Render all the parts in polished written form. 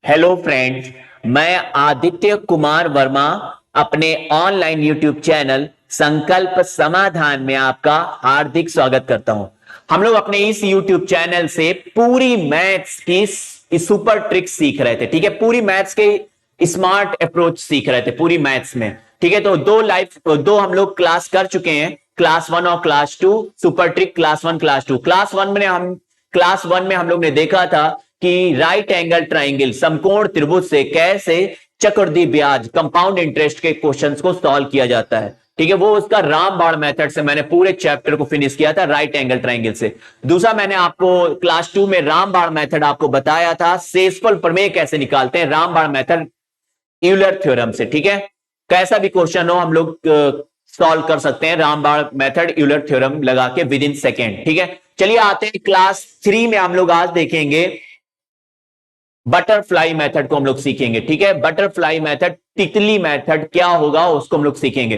Hello friends. मैं आदित्य कुमार वर्मा अपने online YouTube channel संकल्प समाधान में आपका हार्दिक स्वागत करता हूं। हम लोग अपने इस यूट्यूब चैनल से पूरी मैथ्स की सुपर ट्रिक्स सीख रहे थे। ठीक है, पूरी मैथ्स के स्मार्ट अप्रोच सीख रहे थे पूरी मैथ्स में। ठीक है, तो दो हम लोग क्लास कर चुके हैं, क्लास 1 और class 2। Super trick class 1 class 2। Class one में हम लोग ने देखा था कि राइट एंगल ट्राइंगल समकोण त्रिभुज से कैसे चक्रवृद्धि ब्याज कंपाउंड इंटरेस्ट के क्वेश्चंस को सॉल्व किया जाता है। ठीक है, वो उसका रामबाण मेथड से मैंने पूरे चैप्टर को फिनिश किया था, राइट एंगल ट्राइंगल से। दूसरा, मैंने आपको क्लास 2 में रामबाण मेथड आपको बताया था, शेषफल प्रमेय कैसे निकालते हैं, रामबाण मेथड यूलर थ्योरम से। ठीक है, कैसा भी क्वेश्चन हो हम लोग सॉल्व कर सकते हैं रामबाण मेथड यूलर थ्योरम लगा के विद इन सेकेंड। ठीक है, चलिए आते हैं क्लास 3 में। हम लोग आज देखेंगे बटरफ्लाई मेथड को हम लोग सीखेंगे। ठीक है, बटरफ्लाई मेथड, तितली मेथड क्या होगा उसको हम लोग सीखेंगे।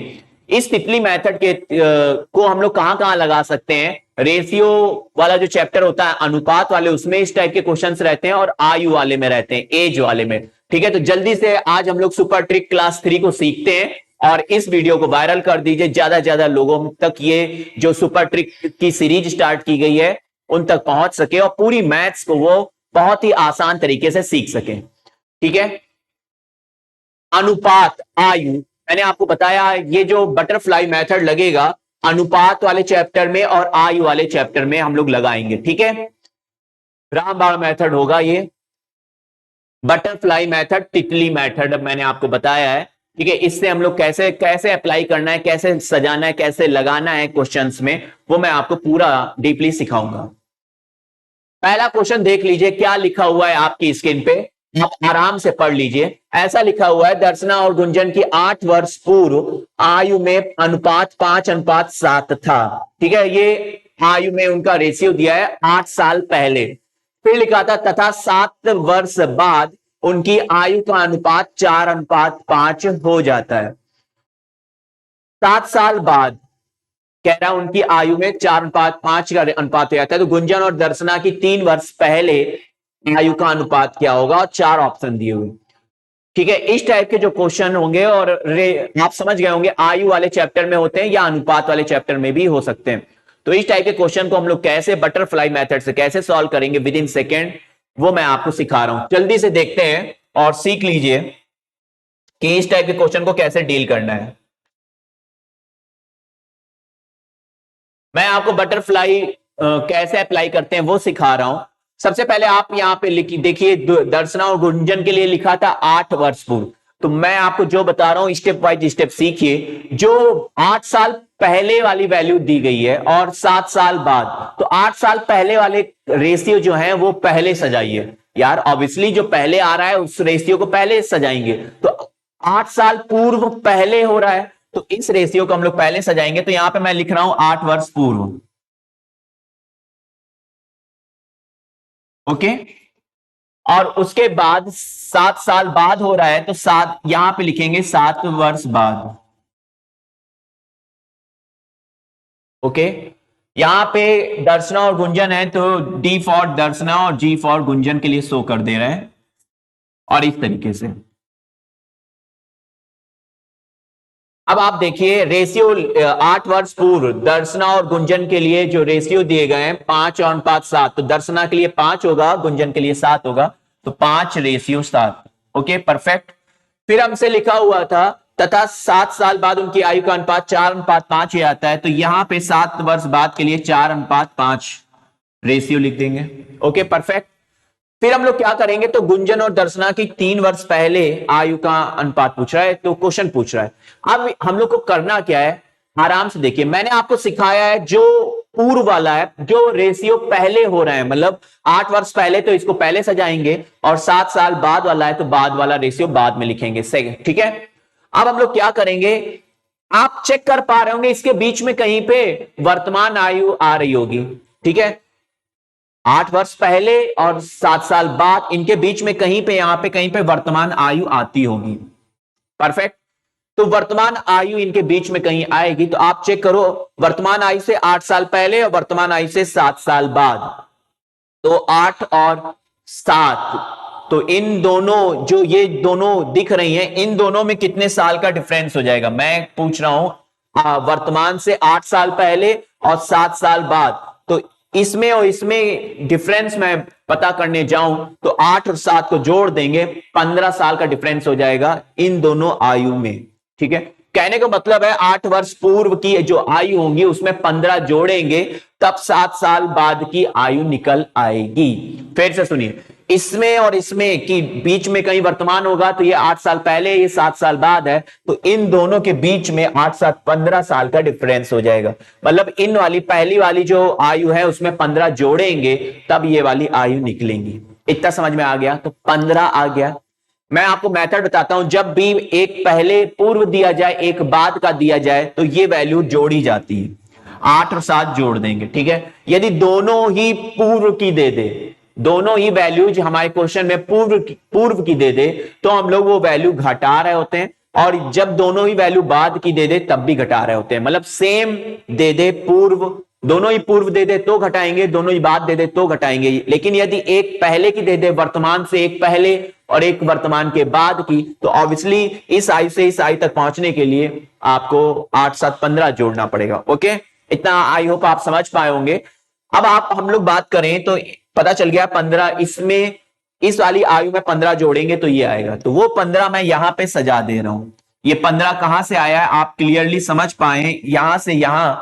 इस तितली मेथड के को हम लोग कहां कहां लगा सकते हैं, रेशियो वाला जो चैप्टर होता है अनुपात वाले, उसमें इस टाइप के क्वेश्चंस रहते हैं, और आयु वाले में रहते हैं, एज वाले में। ठीक है, तो जल्दी से आज हम लोग सुपर ट्रिक क्लास 3 को सीखते हैं, और इस वीडियो को वायरल कर दीजिए, ज्यादा से ज्यादा लोगों तक ये जो सुपर ट्रिक की सीरीज स्टार्ट की गई है उन तक पहुंच सके, और पूरी मैथ्स को वो बहुत ही आसान तरीके से सीख सके। ठीक है, अनुपात आयु, मैंने आपको बताया ये जो बटरफ्लाई मेथड लगेगा अनुपात वाले चैप्टर में और आयु वाले चैप्टर में हम लोग लगाएंगे। ठीक है, रामबाण मेथड होगा ये, बटरफ्लाई मेथड, तितली मेथड मैंने आपको बताया है। ठीक है, इससे हम लोग कैसे कैसे अप्लाई करना है, कैसे सजाना है, कैसे लगाना है क्वेश्चंस में, वो मैं आपको पूरा डीपली सिखाऊंगा। पहला क्वेश्चन देख लीजिए, क्या लिखा हुआ है आपकी स्क्रीन पे, आप आराम से पढ़ लीजिए। ऐसा लिखा हुआ है, दर्शना और गुंजन की 8 वर्ष पूर्व आयु में अनुपात 5:7 था। ठीक है, ये आयु में उनका रेशियो दिया है 8 साल पहले। फिर लिखा था तथा 7 वर्ष बाद उनकी आयु का अनुपात 4:5 हो जाता है। 7 साल बाद कह रहा उनकी आयु में 4:5 का अनुपात हो जाता है। तो गुंजन और दर्शना की 3 वर्ष पहले आयु का अनुपात क्या होगा, और 4 ऑप्शन दिए हुए। ठीक है, इस टाइप के जो क्वेश्चन होंगे, और आप समझ गए होंगे आयु वाले चैप्टर में होते हैं या अनुपात वाले चैप्टर में भी हो सकते हैं। तो इस टाइप के क्वेश्चन को हम लोग कैसे बटरफ्लाई मेथड से कैसे सॉल्व करेंगे विद इन सेकेंड, वो मैं आपको सिखा रहा हूं। जल्दी से देखते हैं और सीख लीजिए कि इस टाइप के क्वेश्चन को कैसे डील करना है। मैं आपको बटरफ्लाई कैसे अप्लाई करते हैं वो सिखा रहा हूं। सबसे पहले आप यहां पे देखिए, दर्शना और गुंजन के लिए लिखा था 8 वर्ष पूर्व। तो मैं आपको जो बता रहा हूं स्टेप बाय स्टेप सीखिए। जो 8 साल पहले वाली वैल्यू दी गई है और 7 साल बाद, तो 8 साल पहले वाले रेशियो जो है वो पहले सजाइए। यार ऑब्वियसली जो पहले आ रहा है उस रेशियो को पहले सजाएंगे। तो 8 साल पूर्व पहले हो रहा है, तो इस रेशियो को हम लोग पहले सजाएंगे। तो यहां पे मैं लिख रहा हूं 8 वर्ष पूर्व। ओके, और उसके बाद 7 साल बाद हो रहा है, तो 7 यहां पे लिखेंगे 7 वर्ष बाद। ओके, यहां पे दर्शना और गुंजन है, तो डी फॉर दर्शना और जी फॉर गुंजन के लिए शो कर दे रहे हैं, और इस तरीके से। अब आप देखिए रेशियो 8 वर्ष पूर्व दर्शना और गुंजन के लिए जो रेशियो दिए गए हैं 5:7। तो दर्शना के लिए 5 होगा, गुंजन के लिए 7 होगा, तो 5:7। Okay, perfect. फिर हमसे लिखा हुआ था तथा 7 साल बाद उनकी आयु का अनुपात 4:5 हो जाता है। तो यहां पे 7 वर्ष बाद के लिए 4:5 रेशियो लिख देंगे। Okay, perfect. फिर हम लोग क्या करेंगे, तो गुंजन और दर्शना की 3 वर्ष पहले आयु का अनुपात पूछ रहा है, तो क्वेश्चन पूछ रहा है। अब हम लोग को करना क्या है, आराम से देखिए। मैंने आपको सिखाया है जो पूर्व वाला है, जो रेशियो पहले हो रहा है, मतलब 8 वर्ष पहले, तो इसको पहले सजाएंगे, और 7 साल बाद वाला है तो बाद वाला रेशियो बाद में लिखेंगे। सही, ठीक है। अब हम लोग क्या करेंगे, आप चेक कर पा रहे होंगे इसके बीच में कहीं पे वर्तमान आयु आ रही होगी। ठीक है, 8 वर्ष पहले और 7 साल बाद, इनके बीच में कहीं पे, यहां पे कहीं पे वर्तमान आयु आती होगी। परफेक्ट। तो वर्तमान आयु इनके बीच में कहीं आएगी, तो आप चेक करो वर्तमान आयु से 8 साल पहले और वर्तमान आयु से 7 साल बाद। तो 8 और 7 तो इन दोनों जो ये दोनों दिख रही हैं, इन दोनों में कितने साल का डिफरेंस हो जाएगा? मैं पूछ रहा हूं वर्तमान से 8 साल पहले और 7 साल बाद। तो इसमें और इसमें डिफरेंस मैं पता करने जाऊं तो 8 और 7 को जोड़ देंगे, 15 साल का डिफरेंस हो जाएगा इन दोनों आयु में। ठीक है, कहने का मतलब है 8 वर्ष पूर्व की जो आयु होंगी उसमें 15 जोड़ेंगे, तब 7 साल बाद की आयु निकल आएगी। फिर से सुनिए, इसमें और इसमें की बीच में कहीं वर्तमान होगा तो ये 8 साल पहले, ये 7 साल बाद है, तो इन दोनों के बीच में 8 7 15 साल का डिफरेंस हो जाएगा। मतलब इन वाली पहली वाली जो आयु है उसमें 15 जोड़ेंगे तब ये वाली आयु निकलेंगी। इतना समझ में आ गया? तो 15 आ गया। मैं आपको मेथड बताता हूं, जब भी एक पहले पूर्व दिया जाए एक बाद का दिया जाए तो ये वैल्यू जोड़ी जाती है, 8 और 7 जोड़ देंगे। ठीक है, यदि दोनों ही पूर्व की दे दे, दोनों ही वैल्यूज हमारे क्वेश्चन में पूर्व की दे दे तो हम लोग वो वैल्यू घटा रहे होते हैं, और जब दोनों ही वैल्यू बाद की दे दे तब भी घटा रहे होते हैं। मतलब सेम दे दे पूर्व, दोनों ही पूर्व दे दे तो घटाएंगे, दोनों ही बाद दे दे तो घटाएंगे। लेकिन यदि एक पहले की दे दे, वर्तमान से एक पहले और एक वर्तमान के बाद की, तो ऑब्वियसली इस आयु से इस आयु तक पहुंचने के लिए आपको 8 7 15 जोड़ना पड़ेगा। ओके, इतना आई होप आप समझ पाए होंगे। अब आप हम लोग बात करें तो पता चल गया 15, इसमें इस वाली आयु में 15 जोड़ेंगे तो ये आएगा, तो वो 15 मैं यहां पे सजा दे रहा हूं। ये 15 कहां से आया है आप क्लियरली समझ पाए, यहां से यहां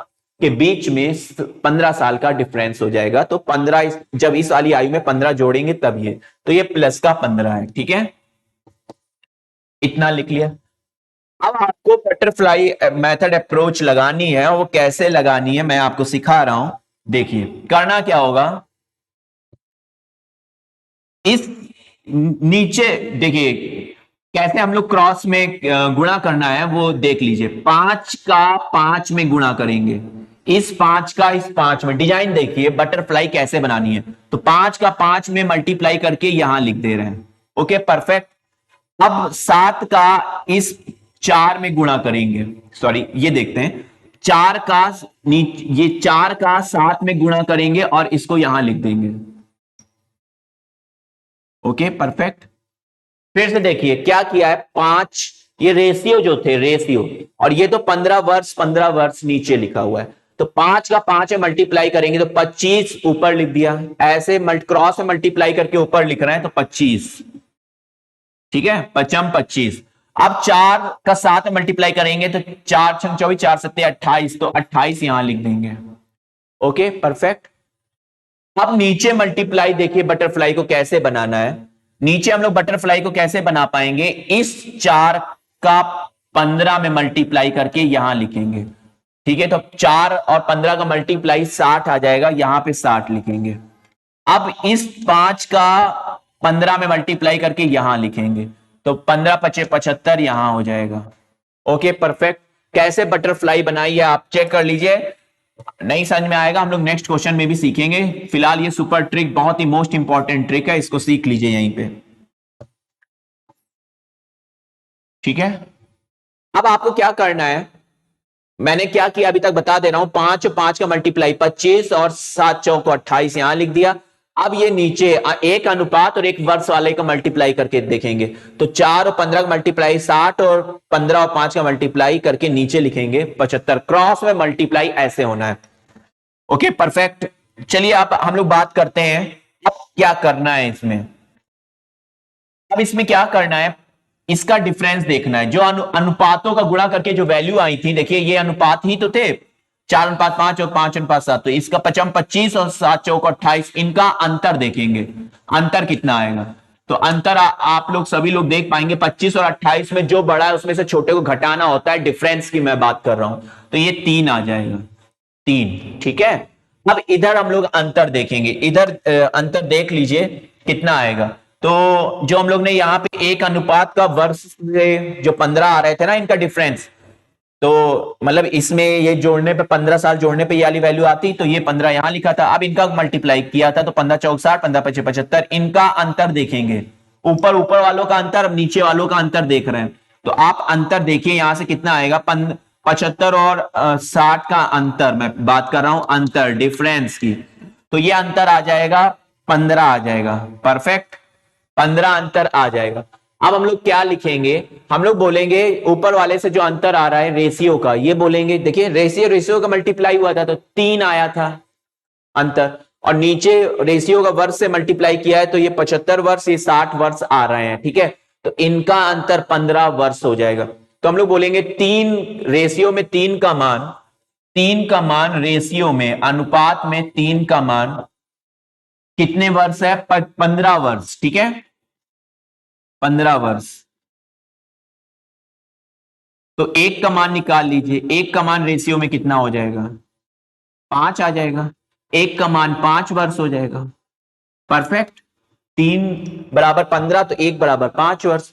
के बीच में 15 साल का डिफरेंस हो जाएगा। तो 15 जब इस वाली आयु में 15 जोड़ेंगे तब ये, तो ये प्लस का 15 है। ठीक है, इतना लिख लिया। अब आपको बटरफ्लाई मेथड अप्रोच लगानी है, वो कैसे लगानी है मैं आपको सिखा रहा हूं। देखिए करना क्या होगा, इस नीचे देखिए कैसे हम लोग क्रॉस में गुणा करना है वो देख लीजिए। 5 का 5 में गुणा करेंगे, इस 5 का इस 5 में। डिजाइन देखिए बटरफ्लाई कैसे बनानी है, तो 5 का 5 में मल्टीप्लाई करके यहां लिख दे रहे हैं। Okay perfect. अब 7 का इस 4 में गुणा करेंगे, सॉरी ये देखते हैं, 4 का ये 4 का 7 में गुणा करेंगे और इसको यहां लिख देंगे। Okay perfect. फिर से देखिए क्या किया है, 5 ये रेशियो जो थे रेशियो, और ये तो 15 वर्ष नीचे लिखा हुआ है, तो 5 का 5 में मल्टीप्लाई करेंगे तो 25 ऊपर लिख दिया। ऐसे क्रॉस में मल्टीप्लाई करके ऊपर लिख रहे हैं तो 25। ठीक है, 5 25। अब 4 का 7 में मल्टीप्लाई करेंगे तो 4 6 24 4 7 28, तो 28 यहां लिख देंगे। Okay perfect. अब नीचे मल्टीप्लाई देखिए बटरफ्लाई को कैसे बनाना है। नीचे हम लोग बटरफ्लाई को कैसे बना पाएंगे, इस 4 का 15 में मल्टीप्लाई करके यहां लिखेंगे। ठीक है, तो 4 और 15 का मल्टीप्लाई 60 आ जाएगा, यहां पे 60 लिखेंगे। अब इस 5 का 15 में मल्टीप्लाई करके यहां लिखेंगे, तो 15 5 75 यहां हो जाएगा। Okay perfect. कैसे बटरफ्लाई बनाई है आप चेक कर लीजिए, नहीं समझ में आएगा हम लोग नेक्स्ट क्वेश्चन में भी सीखेंगे। फिलहाल ये सुपर ट्रिक बहुत ही मोस्ट इंपॉर्टेंट ट्रिक है, इसको सीख लीजिए यहीं पे। ठीक है, अब आपको क्या करना है, मैंने क्या किया अभी तक बता दे रहा हूं। 5 और 5 का मल्टीप्लाई 25 और 7 चौक 28 यहां लिख दिया। अब ये नीचे एक अनुपात और एक वर्ष वाले का मल्टीप्लाई करके देखेंगे, तो 4 और 15 का मल्टीप्लाई 60 और 15 और 5 का मल्टीप्लाई करके नीचे लिखेंगे 75। क्रॉस में मल्टीप्लाई ऐसे होना है। Okay perfect. चलिए अब हम लोग बात करते हैं अब क्या करना है इसमें। अब इसमें क्या करना है, इसका डिफरेंस देखना है। जो अनुपातों का गुणा करके जो वैल्यू आई थी, देखिए ये अनुपात ही तो थे, 4:5 और 5:7, तो इसका 5 25 और 7 चौक 28, इनका अंतर देखेंगे, अंतर कितना आएगा। तो अंतर आप लोग सभी लोग देख पाएंगे, 25 और 28 में जो बड़ा है उसमें से छोटे को घटाना होता है, डिफरेंस की मैं बात कर रहा हूं, तो ये 3 आ जाएगा, 3। ठीक है, अब इधर हम लोग अंतर देखेंगे, इधर अंतर देख लीजिए कितना आएगा। तो जो हम लोग ने यहां पे एक अनुपात का वर्ष से जो 15 आ रहे थे ना इनका डिफरेंस, तो मतलब इसमें ये जोड़ने पे 15 साल जोड़ने पे ये वाली वैल्यू आती, तो ये 15 यहां लिखा था। अब इनका मल्टीप्लाई किया था तो 15 चौक 60, 15 5 75, इनका अंतर देखेंगे। ऊपर ऊपर वालों का अंतर, अब नीचे वालों का अंतर देख रहे हैं, तो आप अंतर देखिए यहां से कितना आएगा। 75 और 60 का अंतर मैं बात कर रहा हूं, अंतर डिफरेंस की, तो ये अंतर आ जाएगा 15 आ जाएगा। परफेक्ट, 15 अंतर आ जाएगा। अब हम लोग क्या लिखेंगे, हम लोग बोलेंगे ऊपर वाले से जो अंतर आ रहा है रेशियो का, ये बोलेंगे देखिए रेशियो रेशियो का मल्टीप्लाई हुआ था तो 3 आया था अंतर, और नीचे रेशियो का वर्ष से मल्टीप्लाई किया है तो ये 75 वर्ष, ये 60 वर्ष आ रहे हैं। ठीक है, तो इनका अंतर 15 वर्ष हो जाएगा। तो हम लोग बोलेंगे 3 रेशियो में 3 का मान, 3 का मान रेशियो में, अनुपात में 3 का मान कितने वर्ष है, 15 वर्ष। ठीक है, 15 वर्ष। तो 1 का मान निकाल लीजिए, 1 का मान रेशियो में कितना हो जाएगा, 5 आ जाएगा। 1 का मान 5 वर्ष हो जाएगा। परफेक्ट, 3 बराबर 15 तो 1 बराबर 5 वर्ष।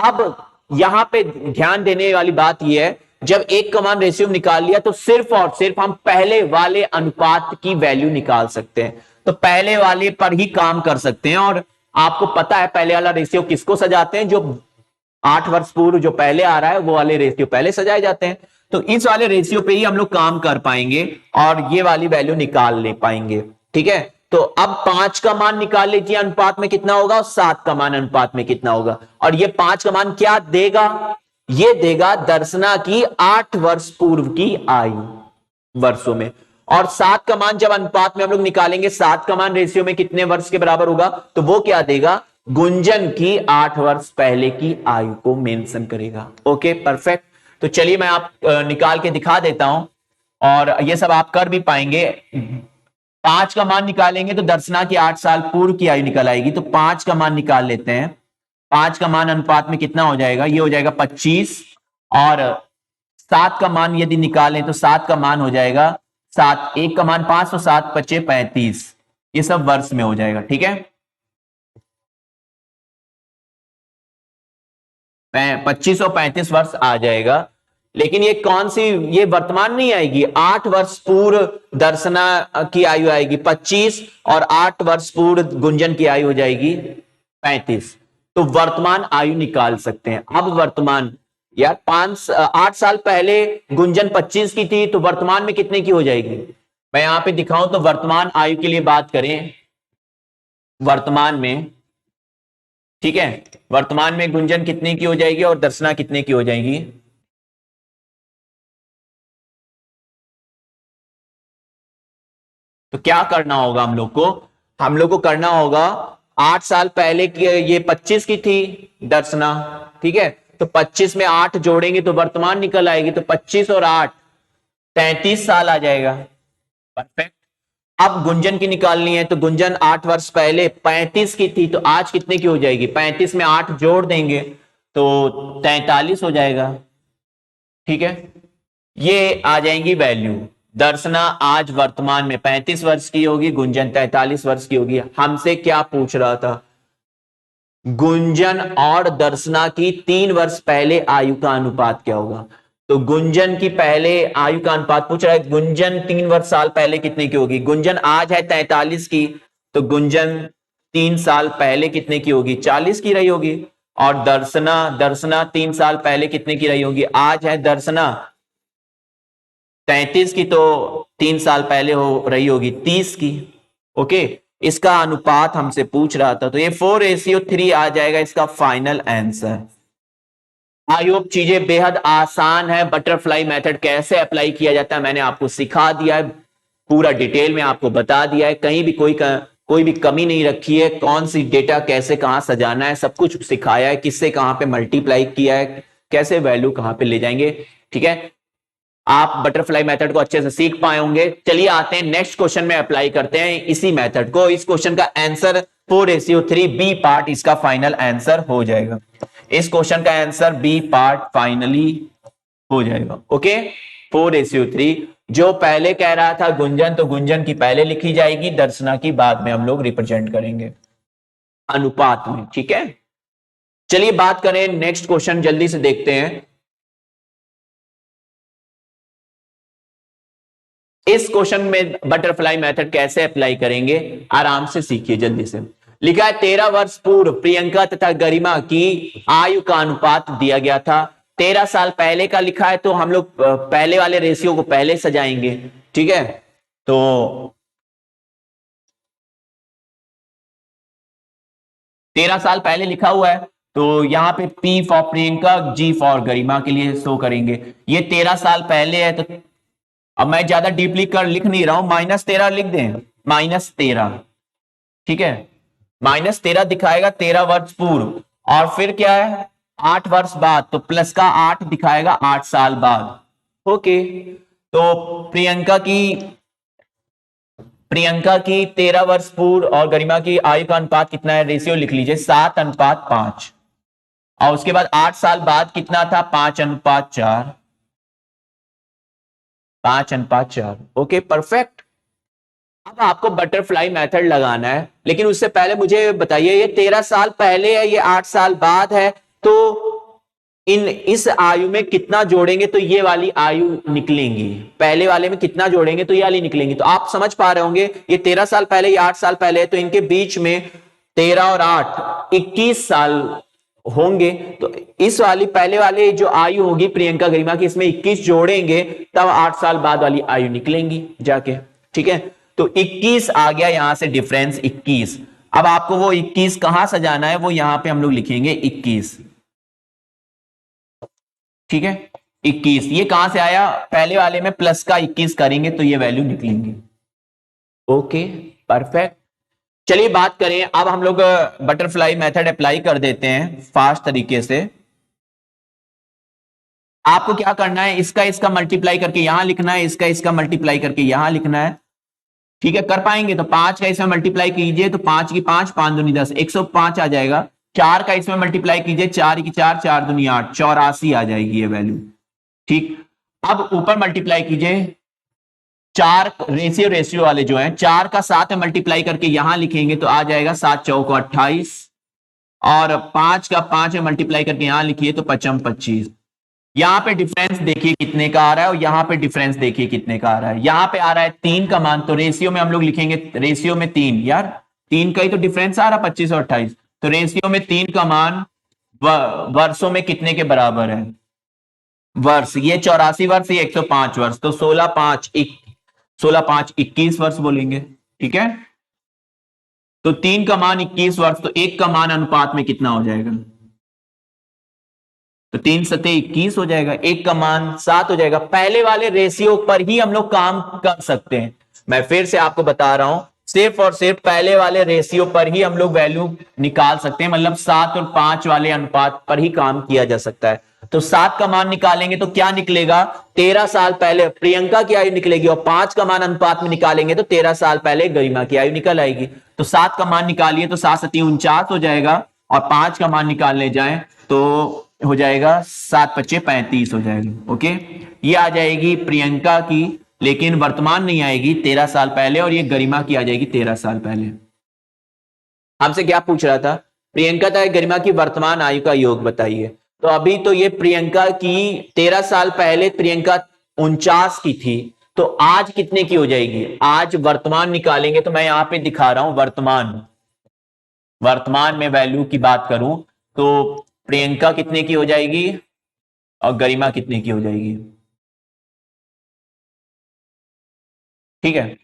अब यहां पे ध्यान देने वाली बात यह है, जब 1 का मान रेशियो में निकाल लिया तो सिर्फ और सिर्फ हम पहले वाले अनुपात की वैल्यू निकाल सकते हैं, तो पहले वाले पर ही काम कर सकते हैं। और आपको पता है पहले वाला रेशियो किसको सजाते हैं, जो 8 वर्ष पूर्व जो पहले आ रहा है वो वाले रेशियो पहले सजाए जाते हैं। तो इस वाले रेशियो पे ही हम लोग काम कर पाएंगे और ये वाली वैल्यू निकाल ले पाएंगे। ठीक है, तो अब 5 का मान निकाल लीजिए अनुपात में कितना होगा और 7 का मान अनुपात में कितना होगा। और ये 5 का मान क्या देगा, ये देगा दर्शना की 8 वर्ष पूर्व की आयु वर्षों में। और 7 का मान जब अनुपात में हम लोग निकालेंगे, 7 का मान रेशियो में कितने वर्ष के बराबर होगा, तो वो क्या देगा, गुंजन की 8 वर्ष पहले की आयु को मेंशन करेगा। Okay perfect. तो चलिए मैं आप निकाल के दिखा देता हूं और ये सब आप कर भी पाएंगे। 5 का मान निकालेंगे तो दर्शना की 8 साल पूर्व की आयु निकल आएगी, तो 5 का मान निकाल लेते हैं। 5 का मान अनुपात में कितना हो जाएगा, ये हो जाएगा 25। और 7 का मान यदि निकालें तो 7 का मान हो जाएगा 7, 1 का मान 5, तो 7 25 35, ये सब वर्ष में हो जाएगा। ठीक है, 25 और 35 वर्ष आ जाएगा। लेकिन ये कौन सी, ये वर्तमान नहीं आएगी, 8 वर्ष पूर्व दर्शना की आयु आएगी 25 और 8 वर्ष पूर्व गुंजन की आयु हो जाएगी 35। तो वर्तमान आयु निकाल सकते हैं। अब वर्तमान यार 8 साल पहले गुंजन 25 की थी, तो वर्तमान में कितने की हो जाएगी, मैं यहां पे दिखाऊं तो वर्तमान आयु के लिए बात करें, वर्तमान में, ठीक है, वर्तमान में गुंजन कितने की हो जाएगी और दर्शना कितने की हो जाएगी। तो क्या करना होगा हम लोग को करना होगा, 8 साल पहले की ये 25 की थी दर्शना, ठीक है, तो 25 में 8 जोड़ेंगे तो वर्तमान निकल आएगी, तो 25 और 8 33 साल आ जाएगा। परफेक्ट। अब गुंजन की निकालनी है, तो गुंजन 8 वर्ष पहले 35 की थी, तो आज कितने की हो जाएगी, 35 में 8 जोड़ देंगे तो 43 हो जाएगा। ठीक है, ये आ जाएंगी वैल्यू। दर्शना आज वर्तमान में 35 वर्ष की होगी, गुंजन 43 वर्ष की होगी। हमसे क्या पूछ रहा था, गुंजन और दर्शना की 3 वर्ष पहले आयु का अनुपात क्या होगा। तो गुंजन की पहले आयु का अनुपात पूछ रहा है, गुंजन 3 वर्ष साल पहले कितने की होगी, गुंजन आज है 43 की, तो गुंजन 3 साल पहले कितने की होगी, 40 की रही होगी। और दर्शना 3 साल पहले कितने की रही होगी, आज है दर्शना 33 की, तो 3 साल पहले हो रही होगी 30 की। ओके, इसका अनुपात हमसे पूछ रहा था, तो ये 4:3 आ जाएगा इसका फाइनल आंसर। आई होप चीजें बेहद आसान है। बटरफ्लाई मेथड कैसे अप्लाई किया जाता है मैंने आपको सिखा दिया है, पूरा डिटेल में आपको बता दिया है, कहीं भी कोई भी कमी नहीं रखी है, कौन सी डेटा कैसे कहां सजाना है सब कुछ सिखाया है, किससे कहां पे मल्टीप्लाई किया है, कैसे वैल्यू कहां पे ले जाएंगे। ठीक है, आप बटरफ्लाई मेथड को अच्छे से सीख पाए होंगे। चलिए आते हैं नेक्स्ट क्वेश्चन में अप्लाई करते हैं इसी मेथड को। इस क्वेश्चन का आंसर 4:3 बी पार्ट इसका फाइनल आंसर हो जाएगा। इस क्वेश्चन का आंसर बी पार्ट फाइनली हो जाएगा। ओके, 4:3। जो पहले कह रहा था गुंजन, तो गुंजन की पहले लिखी जाएगी, दर्शना की बाद में हम लोग रिप्रेजेंट करेंगे अनुपात में। ठीक है, चलिए बात करें नेक्स्ट क्वेश्चन, जल्दी से देखते हैं। इस क्वेश्चन में बटरफ्लाई मेथड कैसे अप्लाई करेंगे, आराम से सीखिए जल्दी से। लिखा है 13 वर्ष पूर्व प्रियंका तथा गरिमा की आयु का अनुपात दिया गया था। 13 साल पहले का लिखा है, तो हम लोग पहले वाले रेशियो को पहले सजाएंगे। ठीक है, तो 13 साल पहले लिखा हुआ है, तो यहाँ पे P for Priyanka, G for Garima के लिए शो करेंगे। ये 13 साल पहले है, तो अब मैं ज्यादा डीपली कर लिख नहीं रहा हूं, -13 लिख दें, -13, ठीक है। -13 दिखाएगा 13 वर्ष पूर्व, और फिर क्या है 8 वर्ष बाद, तो प्लस का 8 दिखाएगा 8 साल बाद। ओके, तो प्रियंका की 13 वर्ष पूर्व और गरिमा की आयु का अनुपात कितना है, रेशियो लिख लीजिए 7:5, और उसके बाद 8 साल बाद कितना था, 5:4, 5:4। Okay, perfect. अब आपको बटरफ्लाई मेथड लगाना है, लेकिन उससे पहले मुझे बताइए, ये 13 साल पहले है, ये 8 साल बाद है, तो इस आयु में कितना जोड़ेंगे तो ये वाली आयु निकलेंगी, पहले वाले में कितना जोड़ेंगे तो ये वाली निकलेंगी। तो आप समझ पा रहे होंगे, ये 13 साल पहले, ये 8 साल पहले है, तो इनके बीच में 13 और 8 21 साल होंगे। तो इस वाली पहले वाले जो आयु होगी प्रियंका गरिमा की, इसमें 21 जोड़ेंगे तब 8 साल बाद वाली आयु निकलेंगी जाके, ठीक है। तो 21 आ गया यहां से डिफरेंस 21। अब आपको वो 21 कहां सजाना है, वो यहां पे हम लोग लिखेंगे 21, ठीक है। 21 ये कहां से आया, पहले वाले में प्लस का 21 करेंगे तो ये वैल्यू निकलेंगे। Okay, perfect. चलिए बात करें, अब हम लोग बटरफ्लाई मेथड अप्लाई कर देते हैं फास्ट तरीके से। आपको क्या करना है, इसका मल्टीप्लाई करके यहां लिखना है, इसका मल्टीप्लाई करके यहां लिखना है, ठीक है। कर पाएंगे तो 5 का इसमें मल्टीप्लाई कीजिए तो 5 की 5, 5 दूनी 10, 105 आ जाएगा। 4 का इसमें मल्टीप्लाई कीजिए, 4 की 4, 4 दूनी 8, 84 आ जाएगी ये वैल्यू, ठीक। अब ऊपर मल्टीप्लाई कीजिए, 4 रेशियो वाले जो हैं, 4 का 7 में मल्टीप्लाई करके यहां लिखेंगे तो आ जाएगा 7 चौको 28, और 5 का 5 में मल्टीप्लाई करके यहां लिखिए तो 5 25। यहां पे डिफरेंस देखिए कितने का आ रहा है, और यहां पे डिफरेंस देखिए कितने का आ रहा है। यहां पे आ रहा है 3 का मान, तो रेशियो में हम लोग लिखेंगे, रेशियो में 3, यार 3 का ही तो डिफरेंस आ रहा है 25 और 28, तो रेशियो में 3 का मान वर्षों में कितने के बराबर है, वर्ष, ये 84 वर्ष, ये 105 वर्ष, तो 16 5 21 वर्ष बोलेंगे, ठीक है। तो 3 का मान 21 वर्ष, तो 1 का मान अनुपात में कितना हो जाएगा, तो 3 सते 21 हो जाएगा, 1 का मान 7 हो जाएगा। पहले वाले रेशियो पर ही हम लोग काम कर सकते हैं, मैं फिर से आपको बता रहा हूं, सिर्फ और सिर्फ पहले वाले रेशियो पर ही हम लोग वैल्यू निकाल सकते हैं, मतलब 7 और 5 वाले अनुपात पर ही काम किया जा सकता है। तो 7 का मान निकालेंगे तो क्या निकलेगा, 13 साल पहले प्रियंका की आयु निकलेगी, और 5 का मान अनुपात में निकालेंगे तो 13 साल पहले गरिमा की आयु निकल आएगी। तो 7 का मान निकालिए तो 7 सती 49 हो जाएगा, और 5 का मान निकालने जाए तो हो जाएगा 7 25 35 हो जाएगा। ओके, ये आ जाएगी प्रियंका की, लेकिन वर्तमान नहीं आएगी, 13 साल पहले, और ये गरिमा की आ जाएगी 13 साल पहले। हमसे क्या पूछ रहा था, प्रियंका तथा गरिमा की वर्तमान आयु का योग बताइए। तो अभी तो ये प्रियंका की 13 साल पहले प्रियंका 49 की थी, तो आज कितने की हो जाएगी, आज वर्तमान निकालेंगे, तो मैं यहां पे दिखा रहा हूं वर्तमान में वैल्यू की बात करूं तो प्रियंका कितने की हो जाएगी और गरिमा कितने की हो जाएगी, ठीक है।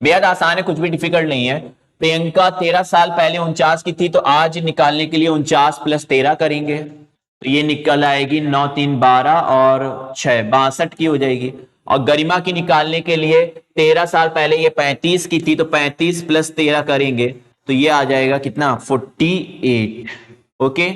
बेहद आसान है, कुछ भी डिफिकल्ट नहीं है। प्रियंका 13 साल पहले 49 की थी, तो आज निकालने के लिए 49 + 13 करेंगे, तो ये निकल आएगी 9 3 12 और 6 62 की हो जाएगी। और गरिमा की निकालने के लिए 13 साल पहले ये 35 की थी, तो 35 + 13 करेंगे तो ये आ जाएगा कितना 48। ओके,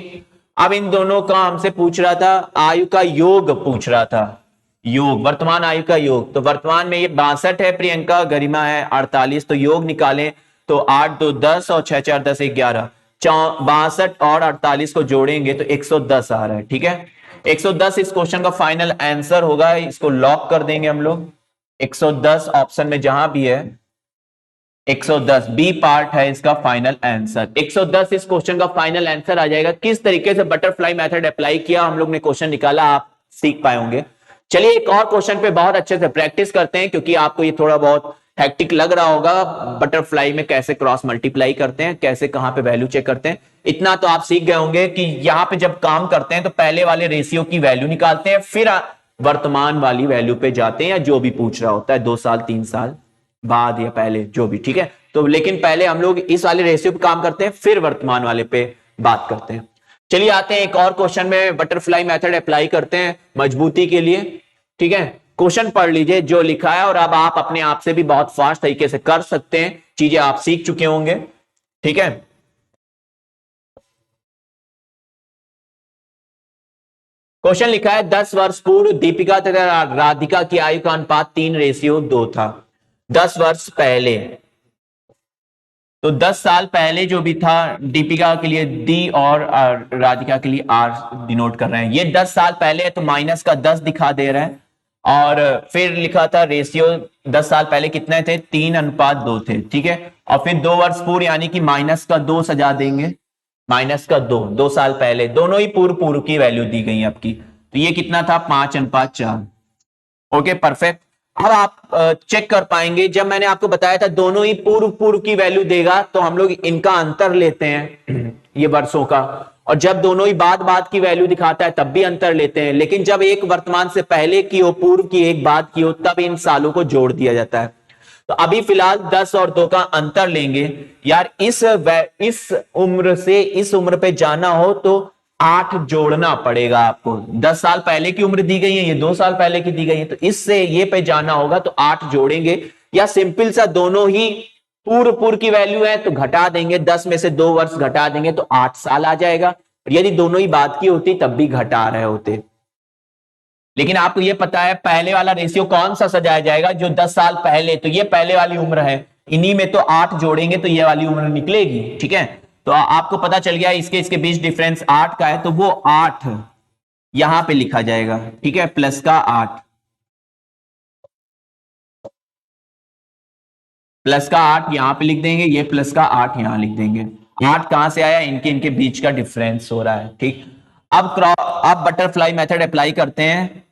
अब इन दोनों का हमसे पूछ रहा था, आयु का योग पूछ रहा था, योग, वर्तमान आयु का योग। तो वर्तमान में ये 62 है प्रियंका, गरिमा है 48, तो योग निकालें तो 8 2 10 और 6 4 10 11, 62 और 48 को जोड़ेंगे तो 110 आ रहा है, ठीक है। 110 इस क्वेश्चन का फाइनल आंसर होगा, इसको लॉक कर देंगे हम लोग। 110 ऑप्शन में जहां भी है 110 बी पार्ट है इसका फाइनल आंसर। 110 इस क्वेश्चन का फाइनल आंसर आ जाएगा। किस तरीके से बटरफ्लाई मेथड अप्लाई किया हम लोग ने क्वेश्चन निकाला, आप सीख पाए होंगे। चलिए एक और क्वेश्चन पे बहुत अच्छे से प्रैक्टिस करते हैं, क्योंकि आपको ये थोड़ा बहुत हेक्टिक लग रहा होगा, बटरफ्लाई में कैसे क्रॉस मल्टीप्लाई करते हैं, कैसे कहां पे वैल्यू चेक करते हैं। इतना तो आप सीख गए होंगे कि यहां पे जब काम करते हैं तो पहले वाले रेशियो की वैल्यू निकालते हैं, फिर वर्तमान वाली वैल्यू पे जाते हैं, या जो भी पूछ रहा होता है 2 साल 3 साल, बाद या पहले जो भी, ठीक है। तो लेकिन पहले हम लोग इस वाले रेशियो पे काम करते हैं, फिर वर्तमान वाले पे बात करते हैं। चलिए आते हैं एक और क्वेश्चन में, बटरफ्लाई मेथड अप्लाई करते हैं मजबूती के लिए, ठीक है। क्वेश्चन पढ़ लीजिए जो लिखा है, और अब आप अपने आप से भी बहुत फास्ट तरीके से कर सकते हैं, चीजें आप सीख चुके होंगे, ठीक है। क्वेश्चन लिखा है 10 वर्ष पूर्व दीपिका तथा राधिका की आयु का अनुपात 3:2 था। 10 वर्ष पहले, तो 10 साल पहले जो भी था, दीपिका के लिए डी और राधिका के लिए आर डिनोट कर रहे हैं। ये 10 साल पहले है तो माइनस का 10 दिखा दे रहा है, और फिर लिखा था रेशियो 10 साल पहले कितने थे, 3:2 थे, ठीक है। और फिर 2 वर्ष पूर्व यानी कि माइनस का 2 सजा देंगे, माइनस का 2 साल पहले, दोनों ही पूर्व पूर्व की वैल्यू दी गई आपकी, तो ये कितना था 5:4। Okay perfect. अब आप चेक कर पाएंगे, जब मैंने आपको बताया था दोनों ही पूर्व पूर्व की वैल्यू देगा तो हम लोग इनका अंतर लेते हैं ये वर्षों का, और जब दोनों ही बाद बाद की वैल्यू दिखाता है तब भी अंतर लेते हैं, लेकिन जब एक वर्तमान से पहले की हो, पूर्व की एक बाद की हो, तब इन सालों को जोड़ दिया जाता है। तो अभी फिलहाल 10 और 2 का अंतर लेंगे यार, इस उम्र से इस उम्र पे जाना हो तो 8 जोड़ना पड़ेगा आपको। 10 साल पहले की उम्र दी गई है, ये 2 साल पहले की दी गई है, तो इससे ये पे जाना होगा तो 8 जोड़ेंगे, या सिंपल सा दोनों ही पूर्व पूर्व की वैल्यू है तो घटा देंगे, 10 में से 2 वर्ष घटा देंगे तो 8 साल आ जाएगा। यदि दोनों ही बाद की होती तब भी घटा रहे होते, लेकिन आपको ये पता है पहले वाला रेशियो कौन सा सजाया जाएगा, जो 10 साल पहले, तो ये पहले वाली उम्र है, इन्हीं में तो 8 जोड़ेंगे तो ये वाली उम्र निकलेगी, ठीक है। तो आपको पता चल गया इसके इसके बीच डिफरेंस 8 का है, तो वो 8 यहां पे लिखा जाएगा, ठीक है, प्लस का 8, प्लस का 8 यहां पे लिख देंगे, ये प्लस का 8 यहां लिख देंगे। 8 कहां से आया, इनके इनके बीच का डिफरेंस हो रहा है, ठीक। अब बटरफ्लाई मेथड अप्लाई करते हैं,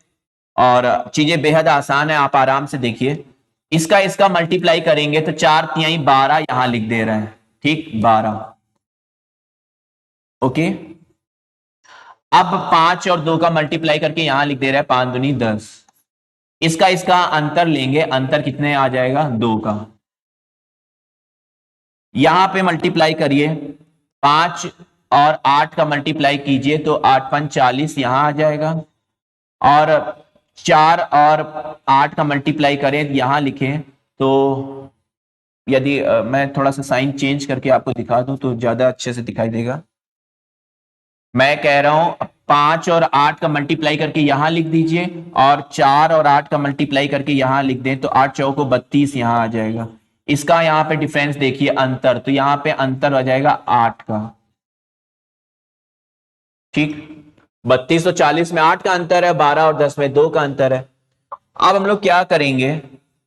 और चीजें बेहद आसान है, आप आराम से देखिए। इसका इसका मल्टीप्लाई करेंगे तो 4×3 12 यहां लिख दे रहे हैं, ठीक, 12। ओके, अब 5 और 2 का मल्टीप्लाई करके यहां लिख दे रहा है 5×2 10। इसका इसका अंतर लेंगे, अंतर कितने आ जाएगा, 2 का। यहां पे मल्टीप्लाई करिए, 5 और 8 का मल्टीप्लाई कीजिए तो 8×5 40 यहां आ जाएगा, और 4 और 8 का मल्टीप्लाई करें यहां लिखें तो, यदि मैं थोड़ा सा साइन चेंज करके आपको दिखा दूं तो ज्यादा अच्छे से दिखाई देगा। मैं कह रहा हूं 5 और 8 का मल्टीप्लाई करके यहां लिख दीजिए, और 4 और 8 का मल्टीप्लाई करके यहां लिख दें तो 8 चौको 32 यहां आ जाएगा। इसका यहां पे डिफरेंस देखिए, अंतर, तो यहां पे अंतर आ जाएगा 8 का, ठीक। 32 और 40 में 8 का अंतर है, 12 और 10 में 2 का अंतर है। अब हम लोग क्या करेंगे,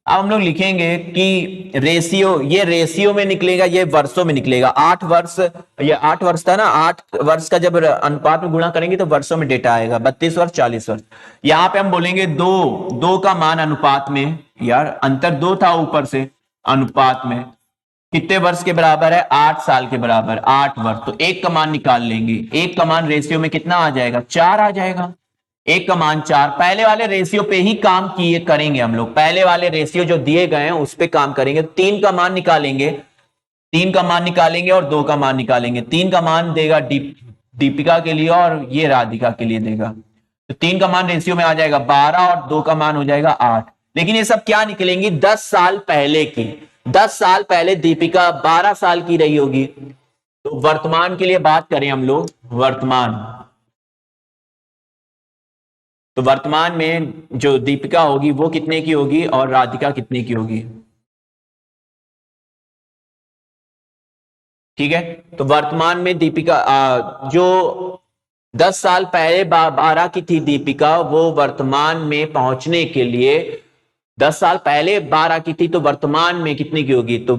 अब हम लोग लिखेंगे कि रेशियो, ये रेशियो में निकलेगा, ये वर्षों में निकलेगा। 8 वर्ष, ये 8 वर्ष था ना, 8 वर्ष का जब अनुपात में गुणा करेंगे तो वर्षों में डेटा आएगा, 32 वर्ष 40 वर्ष। यहां पे हम बोलेंगे 2 का मान अनुपात में, यार अंतर 2 था ऊपर से, अनुपात में कितने वर्ष के बराबर है, 8 साल के बराबर, 8 वर्ष, तो 1 का मान निकाल लेंगे। 1 का मान रेशियो में कितना आ जाएगा, 4 आ जाएगा। 1 का मान 4, पहले वाले रेशियो पे ही काम किए करेंगे हम लोग, पहले वाले रेशियो जो दिए गए हैं उस पे काम करेंगे। 3 का मान निकालेंगे, 3 का मान निकालेंगे और 2 का मान निकालेंगे। 3 का मान देगा दीपिका के लिए और ये राधिका के लिए देगा, तो 3 का मान रेशियो में आ जाएगा 12 और 2 का मान हो जाएगा 8। लेकिन ये सब क्या निकलेंगी, 10 साल पहले की। 10 साल पहले दीपिका 12 साल की रही होगी, तो वर्तमान के लिए बात करें हम लोग, वर्तमान, तो वर्तमान में जो दीपिका होगी वो कितने की होगी और राधिका कितने की होगी, ठीक है। तो वर्तमान में दीपिका जो 10 साल पहले 12 की थी दीपिका, वो वर्तमान में पहुंचने के लिए 10 साल पहले 12 की थी, तो वर्तमान में कितने की होगी, तो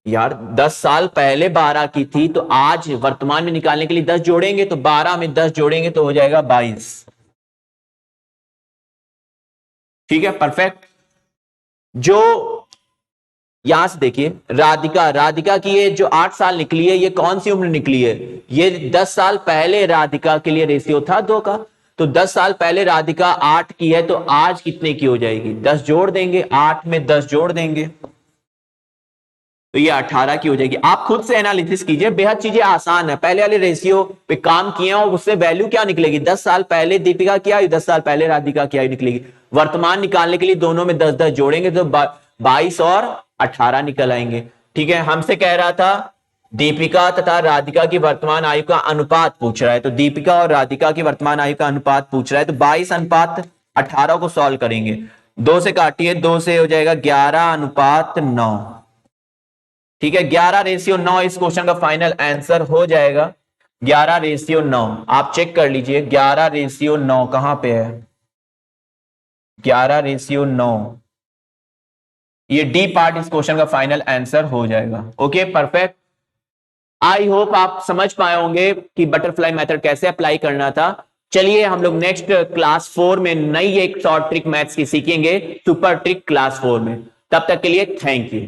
यार 10 साल पहले 12 की थी, तो आज वर्तमान में निकालने के लिए 10 जोड़ेंगे, तो 12 में 10 जोड़ेंगे तो हो जाएगा 22, ठीक है, परफेक्ट। जो यहां से देखिए राधिका की ये जो 8 साल निकली है, ये कौन सी उम्र निकली है, ये 10 साल पहले राधिका के लिए रेशियो था 2 का, तो 10 साल पहले राधिका 8 की है, तो आज कितने की हो जाएगी? 10 जोड़ देंगे, 8 में 10 जोड़ देंगे तो ये 18 की हो जाएगी। आप खुद से एनालिसिस कीजिए, बेहद चीजें आसान है। पहले वाले रेशियो पे काम किए और उससे वैल्यू क्या निकलेगी? 10 साल पहले दीपिका की आयु, 10 साल पहले राधिका की आयु निकलेगी। वर्तमान निकालने के लिए दोनों में 10 10 जोड़ेंगे तो 22 और 18 निकल आएंगे। ठीक है, हमसे कह रहा था दीपिका तथा राधिका की वर्तमान आयु का अनुपात पूछ रहा है, तो दीपिका और राधिका की वर्तमान आयु का अनुपात पूछ रहा है, तो 22:18 को सॉल्व करेंगे। 2 से काटिए, 2 से हो जाएगा 11:9। ठीक है, 11:9 इस क्वेश्चन का फाइनल आंसर हो जाएगा। 11:9 आप चेक कर लीजिए, 11:9 कहां पे है? 11:9 ये डी पार्ट इस क्वेश्चन का फाइनल आंसर हो जाएगा। Okay, perfect. आई होप आप समझ पाए होंगे कि बटरफ्लाई मेथड कैसे अप्लाई करना था। चलिए हम लोग नेक्स्ट क्लास 4 में नई एक शॉर्ट ट्रिक मैथ्स की सीखेंगे, सुपर ट्रिक क्लास 4 में। तब तक के लिए थैंक यू।